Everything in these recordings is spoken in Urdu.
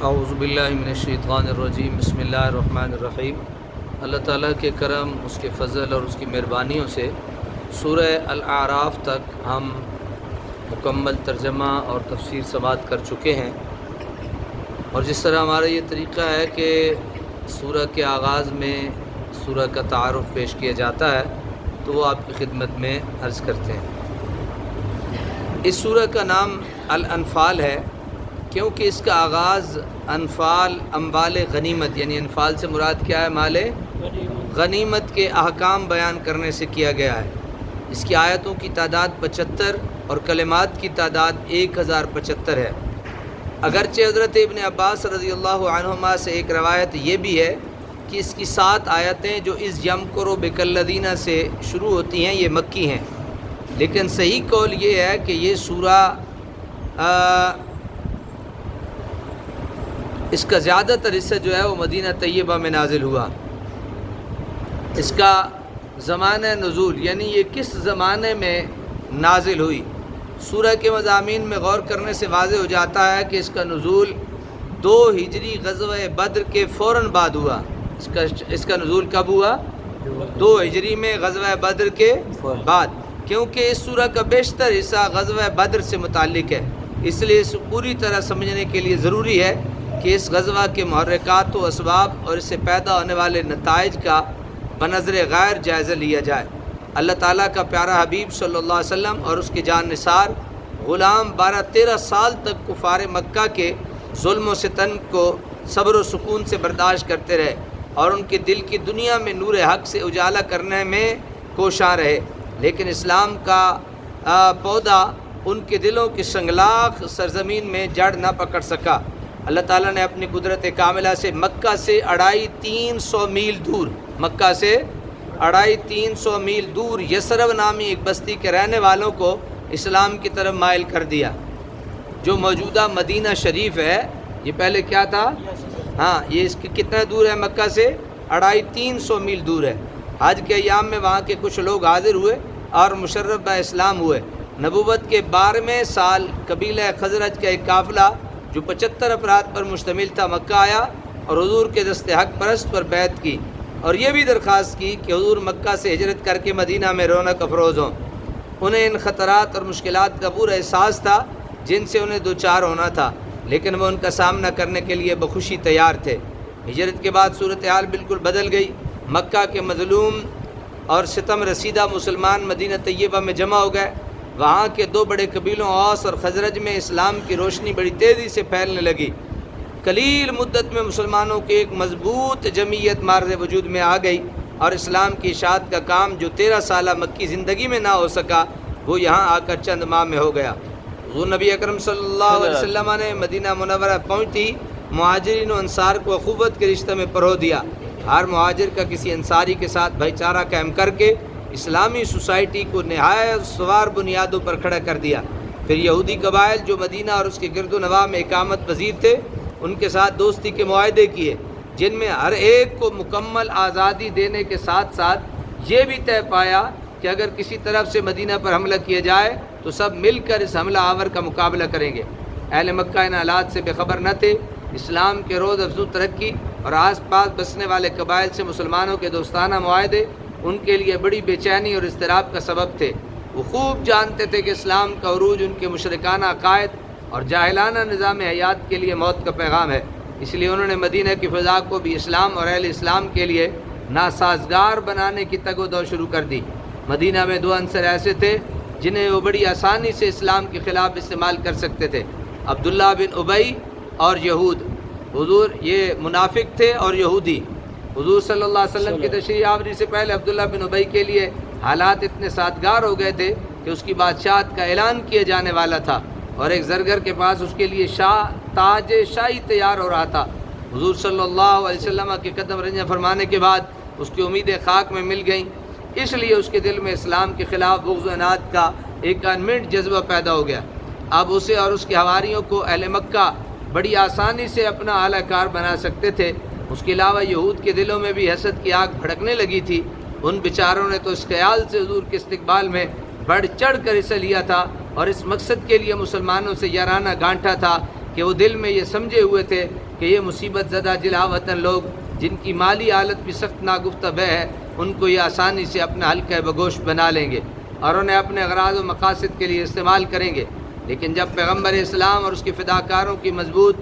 اعوذ باللہ من الشیطان الرجیم بسم اللہ الرحمن الرحیم۔ اللہ تعالیٰ کے کرم، اس کے فضل اور اس کی مہربانیوں سے سورہ الاعراف تک ہم مکمل ترجمہ اور تفسیر سماعت کر چکے ہیں، اور جس طرح ہمارا یہ طریقہ ہے کہ سورہ کے آغاز میں سورہ کا تعارف پیش کیا جاتا ہے تو وہ آپ کی خدمت میں عرض کرتے ہیں۔ اس سورہ کا نام الانفال ہے کیونکہ اس کا آغاز انفال اموال غنیمت یعنی انفال سے مراد کیا ہے؟ مال غنیمت کے احکام بیان کرنے سے کیا گیا ہے۔ اس کی آیتوں کی تعداد 75 اور کلمات کی تعداد 1075 ہے۔ اگرچہ حضرت ابن عباس رضی اللہ عنہما سے ایک روایت یہ بھی ہے کہ اس کی 7 آیتیں جو اس یمکروا بک الذین سے شروع ہوتی ہیں یہ مکی ہیں، لیکن صحیح قول یہ ہے کہ یہ سورہ اس کا زیادہ تر حصہ جو ہے وہ مدینہ طیبہ میں نازل ہوا۔ اس کا زمانہ نزول یعنی یہ کس زمانے میں نازل ہوئی، سورہ کے مضامین میں غور کرنے سے واضح ہو جاتا ہے کہ اس کا نزول 2 ہجری غزوہ بدر کے فوراً بعد ہوا۔ اس کا نزول کب ہوا؟ 2 ہجری میں غزوہ بدر کے بعد، کیونکہ اس سورہ کا بیشتر حصہ غزوہ بدر سے متعلق ہے، اس لیے اس پوری طرح سمجھنے کے لیے ضروری ہے کہ اس غزوہ کے محرکات و اسباب اور اس سے پیدا ہونے والے نتائج کا بنظر غیر جائزہ لیا جائے۔ اللہ تعالیٰ کا پیارا حبیب صلی اللہ علیہ وسلم اور اس کے جان نثار غلام 12-13 سال تک کفار مکہ کے ظلم و ستم کو صبر و سکون سے برداشت کرتے رہے اور ان کے دل کی دنیا میں نور حق سے اجالا کرنے میں کوشاں رہے، لیکن اسلام کا پودا ان کے دلوں کی سنگلاخ سرزمین میں جڑ نہ پکڑ سکا۔ اللہ تعالیٰ نے اپنی قدرت کاملہ سے مکہ سے 350 میل دور مکہ سے 350 میل دور یثرب نامی ایک بستی کے رہنے والوں کو اسلام کی طرف مائل کر دیا، جو موجودہ مدینہ شریف ہے۔ یہ پہلے کیا تھا؟ یہ اس کی کتنا دور ہے؟ مکہ سے 350 میل دور ہے۔ حج کے ایام میں وہاں کے کچھ لوگ حاضر ہوئے اور مشرف با اسلام ہوئے۔ نبوت کے 12ویں سال قبیلہ خزرج کا ایک قافلہ جو 75 افراد پر مشتمل تھا مکہ آیا اور حضور کے دست حق پرست پر بیعت کی، اور یہ بھی درخواست کی کہ حضور مکہ سے ہجرت کر کے مدینہ میں رونق افروز ہوں۔ انہیں ان خطرات اور مشکلات کا پورا احساس تھا جن سے انہیں دوچار ہونا تھا، لیکن وہ ان کا سامنا کرنے کے لیے بخوشی تیار تھے۔ ہجرت کے بعد صورتحال بالکل بدل گئی۔ مکہ کے مظلوم اور ستم رسیدہ مسلمان مدینہ طیبہ میں جمع ہو گئے۔ وہاں کے 2 بڑے قبیلوں اوس اور خزرج میں اسلام کی روشنی بڑی تیزی سے پھیلنے لگی۔ قلیل مدت میں مسلمانوں کی ایک مضبوط جمعیت مارز وجود میں آ گئی، اور اسلام کی اشاعت کا کام جو 13 سالہ مکی زندگی میں نہ ہو سکا وہ یہاں آ کر چند ماہ میں ہو گیا۔ حضور نبی اکرم صلی اللہ علیہ وسلم نے مدینہ منورہ پہنچتی مہاجرین و انصار کو اخوت کے رشتہ میں پرو دیا۔ ہر مہاجر کا کسی انصاری کے ساتھ بھائی چارہ قائم کر کے اسلامی سوسائٹی کو نہایت سوار بنیادوں پر کھڑا کر دیا۔ پھر یہودی قبائل جو مدینہ اور اس کے گرد و نواح میں اقامت پذیر تھے ان کے ساتھ دوستی کے معاہدے کیے، جن میں ہر ایک کو مکمل آزادی دینے کے ساتھ ساتھ یہ بھی طے پایا کہ اگر کسی طرف سے مدینہ پر حملہ کیا جائے تو سب مل کر اس حملہ آور کا مقابلہ کریں گے۔ اہل مکہ ان حالات سے بے خبر نہ تھے۔ اسلام کے روز افزوں ترقی اور آس پاس بسنے والے قبائل سے مسلمانوں کے دوستانہ معاہدے ان کے لیے بڑی بے چینی اور اضطراب کا سبب تھے۔ وہ خوب جانتے تھے کہ اسلام کا عروج ان کے مشرکانہ عقائد اور جاہلانہ نظام حیات کے لیے موت کا پیغام ہے، اس لیے انہوں نے مدینہ کی فضا کو بھی اسلام اور اہل اسلام کے لیے ناسازگار بنانے کی تگ و دو شروع کر دی۔ مدینہ میں 2 عنصر ایسے تھے جنہیں وہ بڑی آسانی سے اسلام کے خلاف استعمال کر سکتے تھے: عبداللہ بن ابی اور یہود۔ حضور یہ منافق تھے اور یہودی۔ حضور صلی اللہ علیہ وسلم کی تشریف آوری سے پہلے عبداللہ بن ابی کے لیے حالات اتنے سازگار ہو گئے تھے کہ اس کی بادشاہت کا اعلان کیا جانے والا تھا، اور ایک زرگر کے پاس اس کے لیے تاج شاہی تیار ہو رہا تھا۔ حضور صلی اللہ علیہ وسلم کے قدم رنجہ فرمانے کے بعد اس کی امیدیں خاک میں مل گئیں، اس لیے اس کے دل میں اسلام کے خلاف بغض و عناد کا ایک انمٹ جذبہ پیدا ہو گیا۔ اب اسے اور اس کے حواریوں کو اہل مکہ بڑی آسانی سے اپنا اعلی کار بنا سکتے تھے۔ اس کے علاوہ یہود کے دلوں میں بھی حسد کی آگ بھڑکنے لگی تھی۔ ان بیچاروں نے تو اس خیال سے حضور کے استقبال میں بڑھ چڑھ کر حصہ لیا تھا اور اس مقصد کے لیے مسلمانوں سے یارانہ گانٹھا تھا کہ وہ دل میں یہ سمجھے ہوئے تھے کہ یہ مصیبت زدہ جلا وطن لوگ جن کی مالی حالت بھی سخت ناگفتہ بہ ہے، ان کو یہ آسانی سے اپنا حلقہ بگوش بنا لیں گے اور انہیں اپنے اغراض و مقاصد کے لیے استعمال کریں گے۔ لیکن جب پیغمبر اسلام اور اس کے فداکاروں کی مضبوط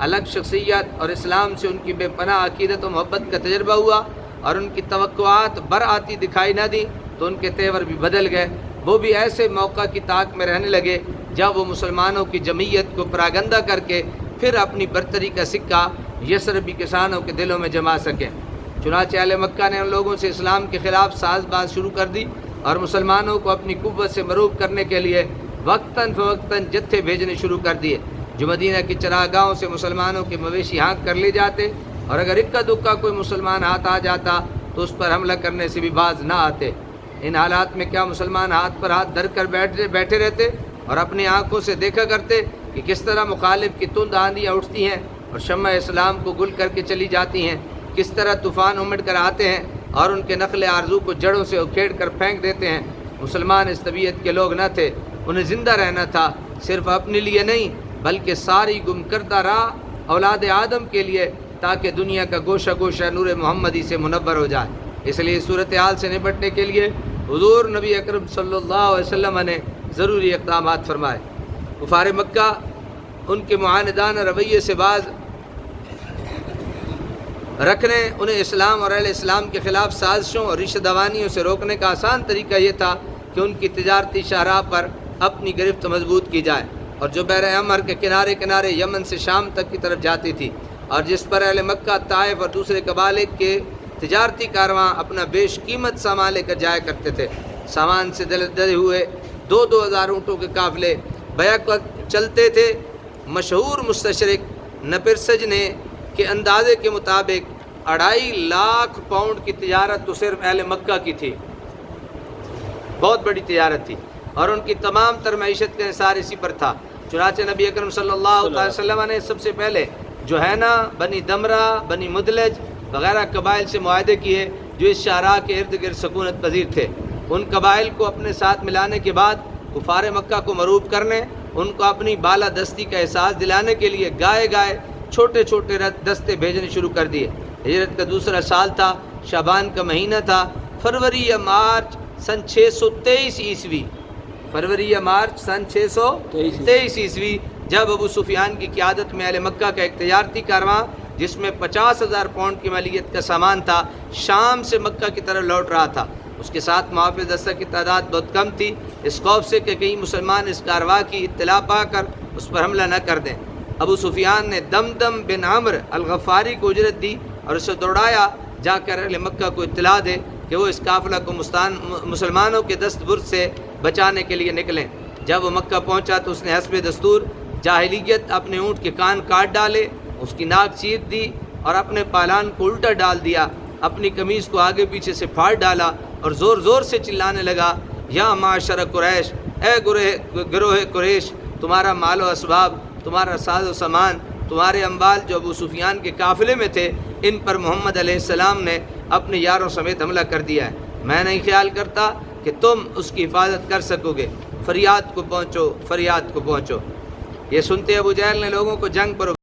الگ شخصیت اور اسلام سے ان کی بے پناہ عقیدت و محبت کا تجربہ ہوا اور ان کی توقعات برآتی دکھائی نہ دی تو ان کے تیور بھی بدل گئے۔ وہ بھی ایسے موقع کی طاق میں رہنے لگے جب وہ مسلمانوں کی جمعیت کو پراگندہ کر کے پھر اپنی برتری کا سکہ یثربی کسانوں کے دلوں میں جما سکیں۔ چنانچہ اہل مکہ نے ان لوگوں سے اسلام کے خلاف ساز باز شروع کر دی اور مسلمانوں کو اپنی قوت سے مروب کرنے کے لیے وقتاً فوقتاً جتھے بھیجنے شروع کر دیے، جو مدینہ کی چراگاہوں سے مسلمانوں کے مویشی ہانک کر لے جاتے، اور اگر اکا دکا کوئی مسلمان ہاتھ آ جاتا تو اس پر حملہ کرنے سے بھی باز نہ آتے۔ ان حالات میں کیا مسلمان ہاتھ پر ہاتھ دھر کر بیٹھے رہتے اور اپنی آنکھوں سے دیکھا کرتے کہ کس طرح مخالف کی تند آندیاں اٹھتی ہیں اور شمع اسلام کو گل کر کے چلی جاتی ہیں، کس طرح طوفان امڑ کر آتے ہیں اور ان کے نخل آرزو کو جڑوں سے اکھیڑ کر پھینک دیتے ہیں۔ مسلمان اس طبیعت کے لوگ نہ تھے، انہیں زندہ رہنا تھا، صرف اپنے لیے نہیں بلکہ ساری گم کردہ راہ اولاد آدم کے لیے، تاکہ دنیا کا گوشہ گوشہ نور محمدی سے منور ہو جائے۔ اس لیے صورتحال سے نپٹنے کے لیے حضور نبی اکرم صلی اللہ علیہ وسلم نے ضروری اقدامات فرمائے۔ کفار مکہ ان کے معاندانہ رویے سے باز رکھنے، انہیں اسلام اور اہل اسلام کے خلاف سازشوں اور رشتہ دوانیوں سے روکنے کا آسان طریقہ یہ تھا کہ ان کی تجارتی شاہراہ پر اپنی گرفت مضبوط کی جائے، اور جو بحر احمر کے کنارے کنارے یمن سے شام تک کی طرف جاتی تھی، اور جس پر اہل مکہ، طائف اور دوسرے قبائل کے تجارتی کارواں اپنا بیش قیمت سامان لے کر جایا کرتے تھے۔ سامان سے دلے ہوئے 2,000 اونٹوں کے قافلے بیک وقت چلتے تھے۔ مشہور مستشرق نپرسج نے کے اندازے کے مطابق 2.5 لاکھ پاؤنڈ کی تجارت تو صرف اہل مکہ کی تھی، بہت بڑی تجارت تھی، اور ان کی تمام تر معیشت کا انحصار اسی پر تھا۔ چنانچہ نبی اکرم صلی اللہ علیہ وسلم نے سب سے پہلے جوہینہ، بنی دمرہ، بنی مدلج وغیرہ قبائل سے معاہدے کیے جو اس شاہراہ کے ارد گرد سکونت پذیر تھے۔ ان قبائل کو اپنے ساتھ ملانے کے بعد کفار مکہ کو مروب کرنے، ان کو اپنی بالادستی کا احساس دلانے کے لیے گائے چھوٹے چھوٹے دستے بھیجنے شروع کر دیے۔ ہجرت کا دوسرا سال تھا، شعبان کا مہینہ تھا، فروری یا مارچ سن 623 عیسوی، فروری یا مارچ سن 623 عیسوی، جب ابو سفیان کی قیادت میں اہل مکہ کا ایک تجارتی کارواں جس میں 50,000 پاؤنڈ کی مالیت کا سامان تھا، شام سے مکہ کی طرف لوٹ رہا تھا۔ اس کے ساتھ محافظ دستہ کی تعداد بہت کم تھی، اس خوف سے کہ کہیں مسلمان اس کارواں کی اطلاع پا کر اس پر حملہ نہ کر دیں۔ ابو سفیان نے دمدم بن عمرو الغفاری کو اجرت دی اور اسے دوڑایا جا کر اہل مکہ کو اطلاع دے کہ وہ اس قافلہ کو مسلمانوں کے دست برد سے بچانے کے لیے نکلیں۔ جب وہ مکہ پہنچا تو اس نے حسب دستور جاہلیت اپنے اونٹ کے کان کاٹ ڈالے، اس کی ناک چیر دی اور اپنے پالان کو الٹا ڈال دیا، اپنی قمیض کو آگے پیچھے سے پھاڑ ڈالا اور زور زور سے چلانے لگا، یا معاشر قریش، اے گروہ قریش، تمہارا مال و اسباب، تمہارا ساز و سامان، تمہارے اموال جو ابو سفیان کے قافلے میں تھے، ان پر محمد علیہ السلام نے اپنے یاروں سمیت حملہ کر دیا ہے۔ میں نہیں خیال کرتا کہ تم اس کی حفاظت کر سکو گے، فریاد کو پہنچو، فریاد کو پہنچو۔ یہ سنتے ابو جہل نے لوگوں کو جنگ پر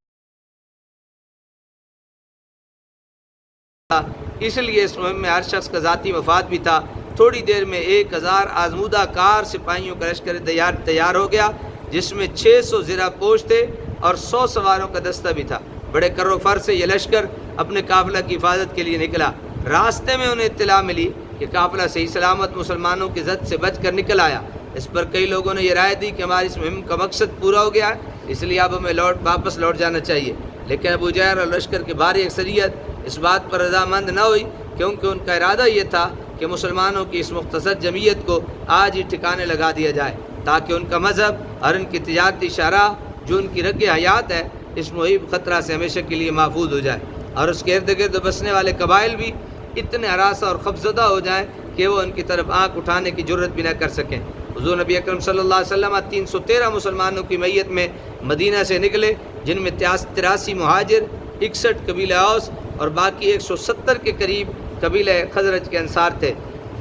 اس لیے اس مہم میں ہر شخص کا ذاتی مفاد بھی تھا۔ تھوڑی دیر میں 1000 آزمودہ کار سپاہیوں کا لشکر تیار ہو گیا، جس میں 600 زرہ پوش تھے اور 100 سواروں کا دستہ بھی تھا۔ بڑے کر و فر سے یہ لشکر اپنے قافلہ کی حفاظت کے لیے نکلا۔ راستے میں انہیں اطلاع ملی کہ قافلہ صحیح سلامت مسلمانوں کی زد سے بچ کر نکل آیا۔ اس پر کئی لوگوں نے یہ رائے دی کہ ہماری اس مہم کا مقصد پورا ہو گیا ہے، اس لیے اب ہمیں واپس لوٹ جانا چاہیے۔ لیکن ابو جہل اور لشکر کی بھاری اکثریت اس بات پر رضامند نہ ہوئی، کیونکہ ان کا ارادہ یہ تھا کہ مسلمانوں کی اس مختصر جمعیت کو آج ہی ٹھکانے لگا دیا جائے، تاکہ ان کا مذہب اور ان کی تجارتی شاہراہ جو ان کی رگ حیات ہے اس محیب خطرہ سے ہمیشہ کے لیے محفوظ ہو جائے، اور اس کے ارد گرد بسنے والے قبائل بھی اتنے ہراساں اور خوفزدہ ہو جائیں کہ وہ ان کی طرف آنکھ اٹھانے کی جرت بھی نہ کر سکیں۔ حضور نبی اکرم صلی اللہ علیہ وسلم 313 مسلمانوں کی میت میں مدینہ سے نکلے، جن میں 83 مہاجر، 61 قبیلہ اوس اور باقی 170 کے قریب قبیلہ خزرج کے انصار تھے۔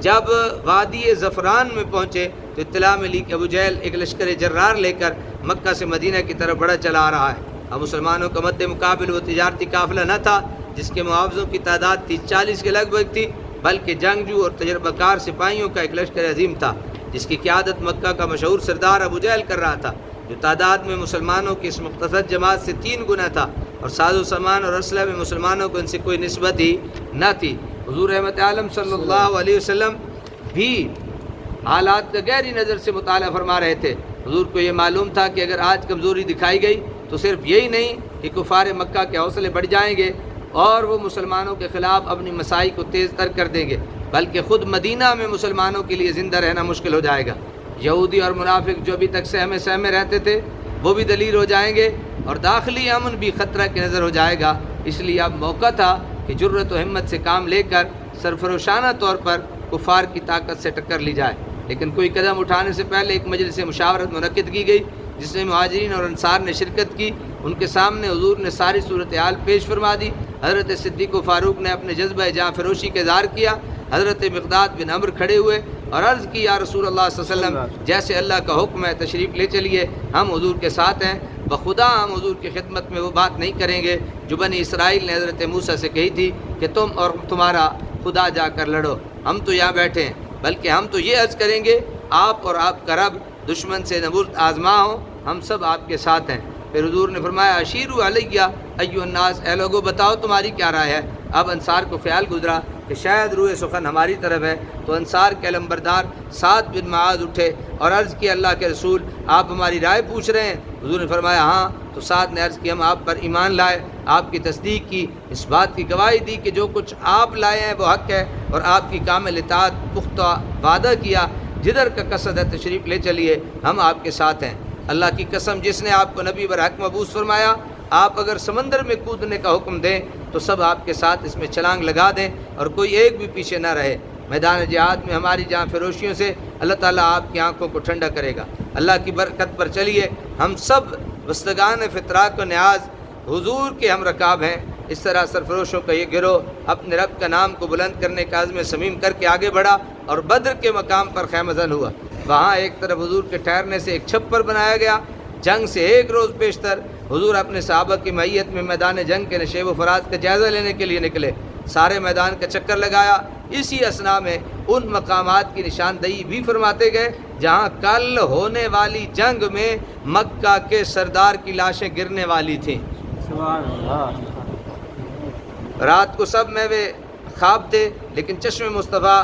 جب وادی زفران میں پہنچے تو اطلاع ملی کہ ابو جہل ایک لشکر جرار لے کر مکہ سے مدینہ کی طرف بڑھا چلا آ رہا ہے۔ اب مسلمانوں کا مد مقابل وہ تجارتی قافلہ نہ تھا جس کے معاوضوں کی تعداد 30-40 کے لگ بھگ تھی، بلکہ جنگجو اور تجربہ کار سپاہیوں کا ایک لشکر عظیم تھا جس کی قیادت مکہ کا مشہور سردار ابو جہل کر رہا تھا، جو تعداد میں مسلمانوں کی اس مختصر جماعت سے 3 گنا تھا، اور ساز و سامان اور اسلحہ میں مسلمانوں کو ان سے کوئی نسبت ہی نہ تھی۔ حضور رحمت عالم صلی اللہ علیہ وسلم بھی حالات کا گہری نظر سے مطالعہ فرما رہے تھے۔ حضور کو یہ معلوم تھا کہ اگر آج کمزوری دکھائی گئی تو صرف یہی نہیں کہ کفار مکہ کے حوصلے بڑھ جائیں گے اور وہ مسلمانوں کے خلاف اپنی مساعی کو تیز تر کر دیں گے، بلکہ خود مدینہ میں مسلمانوں کے لیے زندہ رہنا مشکل ہو جائے گا۔ یہودی اور منافق جو ابھی تک سہمے رہتے تھے وہ بھی دلیر ہو جائیں گے، اور داخلی امن بھی خطرہ کی نظر ہو جائے گا۔ اس لیے اب موقع تھا کہ جرأت و ہمت سے کام لے کر سرفروشانہ طور پر کفار کی طاقت سے ٹکر لی جائے۔ لیکن کوئی قدم اٹھانے سے پہلے ایک مجلس مشاورت منعقد کی گئی جس میں مہاجرین اور انصار نے شرکت کی۔ ان کے سامنے حضور نے ساری صورتحال پیش فرما دی۔ حضرت صدیق و فاروق نے اپنے جذبہ جاں فروشی کا اظہار کیا۔ حضرت مقداد بن عمرو کھڑے ہوئے اور عرض کی، یا رسول اللہ صلی اللہ علیہ وسلم، جیسے اللہ کا حکم ہے تشریف لے چلیے، ہم حضور کے ساتھ ہیں، بخدا ہم حضور کی خدمت میں وہ بات نہیں کریں گے جو بنی اسرائیل نے حضرت موسیٰ سے کہی تھی کہ تم اور تمہارا خدا جا کر لڑو، ہم تو یہاں بیٹھے ہیں، بلکہ ہم تو یہ عرض کریں گے آپ اور آپ کا رب دشمن سے نبرد آزما ہو، ہم سب آپ کے ساتھ ہیں۔ پھر حضور نے فرمایا، اشیروا علیہ ایھا الناس، اے لوگو بتاؤ تمہاری کیا رائے ہے۔ اب انصار کو خیال گزرا کہ شاید روح سخن ہماری طرف ہے، تو انصار کے علمبردار سعد بن معاذ اٹھے اور عرض کی، اللہ کے رسول آپ ہماری رائے پوچھ رہے ہیں؟ حضور نے فرمایا ہاں۔ تو سعد نے عرض کی، ہم آپ پر ایمان لائے، آپ کی تصدیق کی، اس بات کی گواہی دی کہ جو کچھ آپ لائے ہیں وہ حق ہے، اور آپ کی کامل اطاعت پختہ وعدہ کیا، جدھر کا قصد ہے تشریف لے چلیے، ہم آپ کے ساتھ ہیں۔ اللہ کی قسم جس نے آپ کو نبی برحق مبعوث فرمایا، آپ اگر سمندر میں کودنے کا حکم دیں تو سب آپ کے ساتھ اس میں چھلانگ لگا دیں اور کوئی ایک بھی پیچھے نہ رہے۔ میدان جہاد میں ہماری جاں فروشیوں سے اللہ تعالیٰ آپ کی آنکھوں کو ٹھنڈا کرے گا۔ اللہ کی برکت پر چلیے، ہم سب بستگان فطراک و نیاز حضور کے ہم رکاب ہیں۔ اس طرح سرفروشوں کا یہ گروہ اپنے رب کا نام کو بلند کرنے کا عزم صمیم کر کے آگے بڑھا اور بدر کے مقام پر خیمہ زن ہوا۔ وہاں ایک طرف حضور کے ٹھہرنے سے ایک چھپر بنایا گیا، جنگ سے ایک روز پیشتر حضور اپنے صحابہ کی معیت میں میدان جنگ کے نشیب و فراز کا جائزہ لینے کے لیے نکلے۔ سارے میدان کا چکر لگایا۔ اسی اثناء میں ان مقامات کی نشاندہی بھی فرماتے گئے جہاں کل ہونے والی جنگ میں مکہ کے سردار کی لاشیں گرنے والی تھیں۔ سبحان اللہ۔ رات کو سب میوے خواب تھے، لیکن چشم مصطفیٰ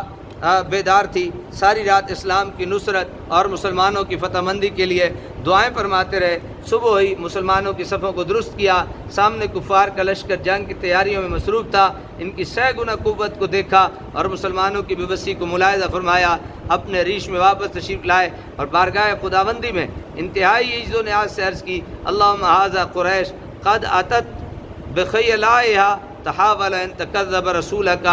بیدار تھی۔ ساری رات اسلام کی نصرت اور مسلمانوں کی فتح مندی کے لیے دعائیں فرماتے رہے۔ صبح ہی مسلمانوں کی صفوں کو درست کیا۔ سامنے کفار کا لشکر جنگ کی تیاریوں میں مصروف تھا۔ ان کی 100 گنا قوت کو دیکھا اور مسلمانوں کی بے بسی کو ملاحظہ فرمایا۔ اپنے ریش میں واپس تشریف لائے اور بارگاہ خداوندی میں انتہائی عجز و نیاز سے عرض کی، اللہم ھذا قریش قد اتت بخیلائھا تحاول ان تکذب رسولک۔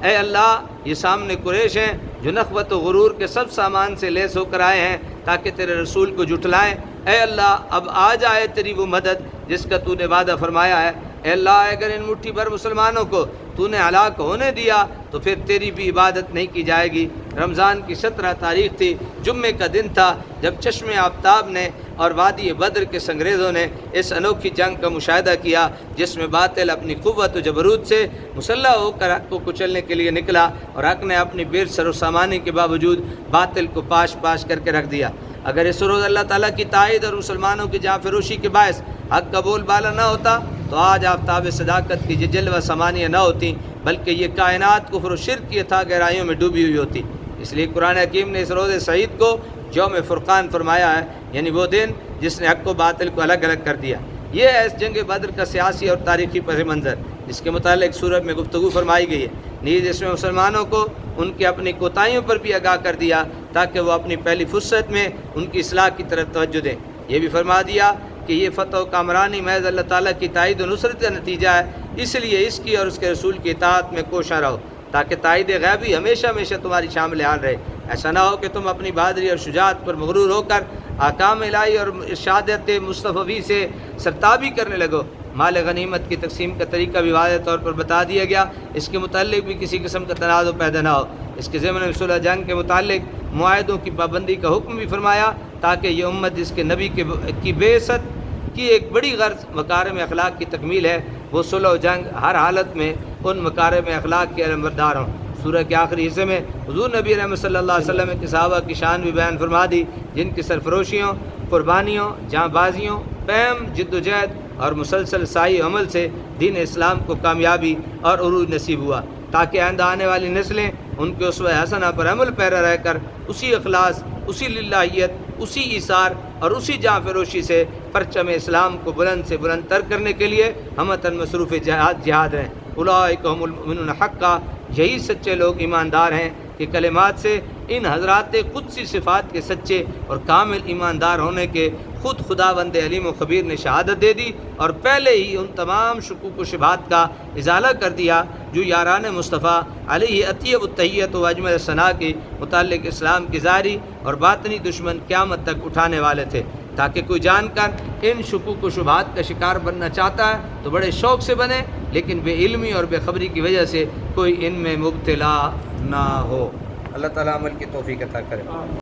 اے اللہ، یہ سامنے قریش ہیں جو نخوت و غرور کے سب سامان سے لیس ہو کر آئے ہیں تاکہ تیرے رسول کو جھٹلائیں۔ اے اللہ، اب آ جائے تیری وہ مدد جس کا تو نے وعدہ فرمایا ہے۔ اے اللہ، اگر ان مٹھی بھر مسلمانوں کو تو نے ہلاک ہونے دیا تو پھر تیری بھی عبادت نہیں کی جائے گی۔ رمضان کی 17 تاریخ تھی، جمعے کا دن تھا جب چشم آفتاب نے اور وادی بدر کے سنگریزوں نے اس انوکھی جنگ کا مشاہدہ کیا جس میں باطل اپنی قوت و جبروت سے مسلح ہو کر حق کو کچلنے کے لیے نکلا اور حق نے اپنی بیر سر و سامانی کے باوجود باطل کو پاش پاش کر کے رکھ دیا۔ اگر اس روز اللہ تعالیٰ کی تائید اور مسلمانوں کی جاں فروشی کے باعث حق کا بول بالا نہ ہوتا تو آج آفتاب صداقت کی جلوہ سامانیاں نہ ہوتی، بلکہ یہ کائنات کفر و شرک کی اتھاہ گہرائیوں میں ڈوبی ہوئی ہوتی۔ اس لیے قرآن حکیم نے اس روز سعید کو یوم فرقان فرمایا ہے، یعنی وہ دن جس نے حق و باطل کو الگ الگ کر دیا۔ یہ ہے اس جنگ بدر کا سیاسی اور تاریخی پس منظر جس کے متعلق سورت میں گفتگو فرمائی گئی ہے۔ نیز اس میں مسلمانوں کو ان کی اپنی کوتاہیوں پر بھی آگاہ کر دیا تاکہ وہ اپنی پہلی فرصت میں ان کی اصلاح کی طرف توجہ دیں۔ یہ بھی فرما دیا کہ یہ فتح و کامرانی محض اللہ تعالیٰ کی تائید و نصرت کا نتیجہ ہے، اس لیے اس کی اور اس کے رسول کی اطاعت میں کوشاں رہو تاکہ تائید غیبی ہمیشہ ہمیشہ تمہاری شامل حال رہے۔ ایسا نہ ہو کہ تم اپنی بہادری اور شجاعت پر مغرور ہو کر احکام الہی اور ارشادات مصطفی سے سرتابی کرنے لگو۔ مال غنیمت کی تقسیم کا طریقہ بھی واضح طور پر بتا دیا گیا، اس کے متعلق بھی کسی قسم کا تنازع پیدا نہ ہو۔ اس کے ضمن میں صلح جنگ کے متعلق معاہدوں کی پابندی کا حکم بھی فرمایا تاکہ یہ امت جس کے نبی کی بعثت کی ایک بڑی غرض مکارم اخلاق کی تکمیل ہے، وہ صلح و جنگ ہر حالت میں ان مکارم اخلاق کے علمبردار ہوں۔ سورہ کے آخری حصے میں حضور نبی رحمۃ صلی اللہ علیہ وسلم کے صحابہ کی شان بھی بیان فرما دی، جن کی سرفروشیوں، قربانیوں، جاں بازیوں، قیم جد و جہد اور مسلسل سعی عمل سے دین اسلام کو کامیابی اور عروج نصیب ہوا، تاکہ آئندہ آنے والی نسلیں ان کے اسوہ حسنہ پر عمل پیرا رہ کر اسی اخلاص، اسی للہیت، اسی ایثار اور اسی جاں فروشی سے پرچم اسلام کو بلند سے بلند تر کرنے کے لیے ہمتاً مصروف جہاد رہیں۔ اولئک هم المؤمنون حقا، یہی سچے لوگ ایماندار ہیں کہ کلمات سے ان حضرات قدسی صفات کے سچے اور کامل ایماندار ہونے کے خود خداوند علیم و خبیر نے شہادت دے دی، اور پہلے ہی ان تمام شکوک و شبہات کا ازالہ کر دیا جو یاران مصطفیٰ علیہ اطیب التحیت و اجمل ثناء کے متعلق اسلام کی ظاہری اور باطنی دشمن قیامت تک اٹھانے والے تھے، تاکہ کوئی جان کر ان شکوک و شبہات کا شکار بننا چاہتا ہے تو بڑے شوق سے بنے، لیکن بے علمی اور بے خبری کی وجہ سے کوئی ان میں مبتلا نہ ہو۔ اللہ تعالیٰ عمل کی توفیق عطا کرے۔